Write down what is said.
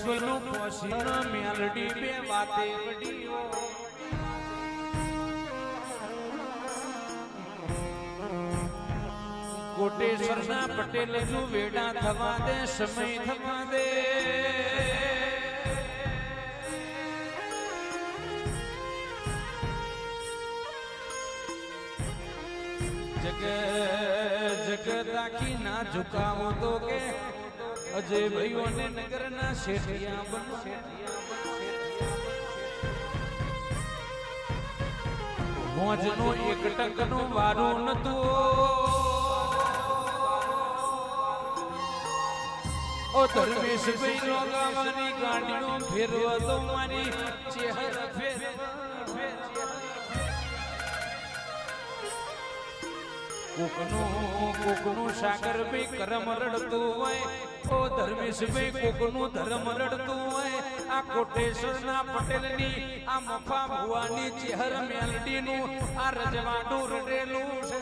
નસીબનું પોસીનો મેલડી બે વાતે વડીઓ કોટેશ્વરના પટેલનું વેડા થવા દે સમય થવા દે જગદાકી ના ઝુકાવો તો કે અજય ભાઈઓને નગરના શેઠિયા બનો મોજનો એક ટકનું વારું નતું ઓ ધર્મેશ ભાઈ લોગાવાની ગાડીઓ ફેરવા તો મારી ચહેરા ફેરવા કોકનું સાગર ભાઈ કરમ રડતું હોય ઓ ધર્મેશ ભાઈ કોકનું ધર્મ રડતું હોય આ કોટેશ્વરના પટેલની આ મફા ભુવાની ચહેર મેલડીનું આ રજવાડું રડેલું છે